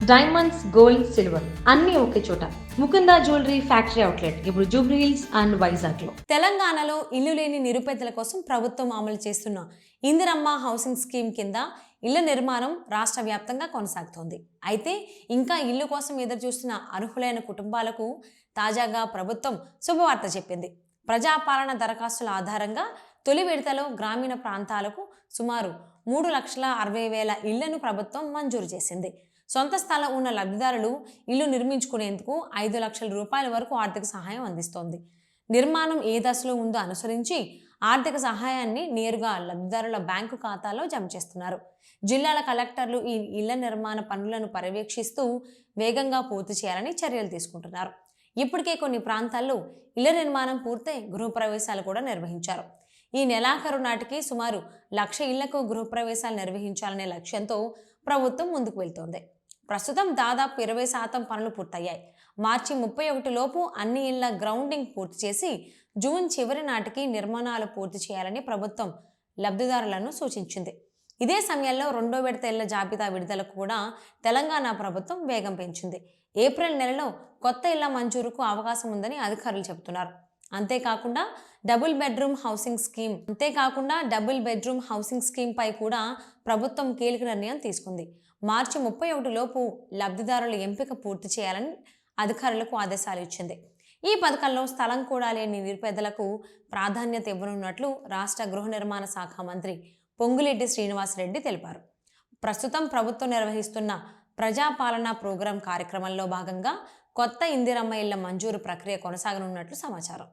Diamonds, gold, silver అన్నీ ఒకే చోట. Mukunda jewellery factory outlet ఇప్పుడు జూబ్లీ హిల్స్ అండ్ వైజాగ్ లో. తెలంగాణలో ఇల్లు లేని నిరుపేదల కోసం ప్రభుత్వం అమలు చేస్తున్న ఇందిరమ్మ హౌసింగ్ స్కీమ్ కింద ఇళ్ల నిర్మాణం రాష్ట్ర వ్యాప్తంగా కొనసాగుతోంది. అయితే ఇంకా ఇల్లు కోసం ఎదురు చూస్తున్న అర్హులైన కుటుంబాలకు తాజాగా ప్రభుత్వం శుభవార్త చెప్పింది. ప్రజాపాలన దరఖాస్తుల ఆధారంగా తొలి విడతలో గ్రామీణ ప్రాంతాలకు సుమారు 3,60,000 ఇళ్లను ప్రభుత్వం మంజూరు చేసింది. సొంత స్థలం ఉన్న లబ్ధిదారులు ఇల్లు నిర్మించుకునేందుకు 5 లక్షల రూపాయల వరకు ఆర్థిక సహాయం అందిస్తోంది. నిర్మాణం ఏ దశలో ఉందో అనుసరించి ఆర్థిక సహాయాన్ని నేరుగా లబ్ధిదారుల బ్యాంకు ఖాతాలో జమ చేస్తున్నారు. జిల్లాల కలెక్టర్లు ఈ ఇళ్ల నిర్మాణ పనులను పర్యవేక్షిస్తూ వేగంగా పూర్తి చేయాలని చర్యలు తీసుకుంటున్నారు. ఇప్పటికే కొన్ని ప్రాంతాల్లో ఇళ్ల నిర్మాణం పూర్తయి గృహప్రవేశాలు కూడా నిర్వహించారు. ఈ నెలాఖరు నాటికి సుమారు 1,00,000 ఇళ్లకు గృహప్రవేశాలు నిర్వహించాలనే లక్ష్యంతో ప్రభుత్వం ముందుకు వెళ్తోంది. ప్రస్తుతం దాదాపు 20% పనులు పూర్తయ్యాయి. మార్చి 31 లోపు అన్ని ఇళ్ల గ్రౌండింగ్ పూర్తి చేసి జూన్ చివరి నాటికి నిర్మాణాలు పూర్తి చేయాలని ప్రభుత్వం లబ్ధిదారులను సూచించింది. ఇదే సమయంలో రెండో విడత ఇళ్ల జాబితా విడుదలకు కూడా తెలంగాణ ప్రభుత్వం వేగం పెంచింది. ఏప్రిల్ నెలలో కొత్త ఇళ్ల మంజూరుకు అవకాశం ఉందని అధికారులు చెబుతున్నారు. అంతేకాకుండా డబుల్ బెడ్రూమ్ హౌసింగ్ స్కీమ్ పై కూడా ప్రభుత్వం కీలక నిర్ణయం తీసుకుంది. మార్చి 31 లోపు లబ్ధిదారుల ఎంపిక పూర్తి చేయాలని అధికారులకు ఆదేశాలు ఇచ్చింది. ఈ పథకంలో స్థలం కూడా లేని నిరుపేదలకు ప్రాధాన్యత ఇవ్వనున్నట్లు రాష్ట్ర గృహ నిర్మాణ శాఖ మంత్రి పొంగులేటి శ్రీనివాసరెడ్డి తెలిపారు. ప్రస్తుతం ప్రభుత్వం నిర్వహిస్తున్న ప్రజాపాలన ప్రోగ్రాం కార్యక్రమంలో భాగంగా కొత్త ఇందిరమ్మ ఇళ్ల మంజూరు ప్రక్రియ కొనసాగనున్నట్లు సమాచారం.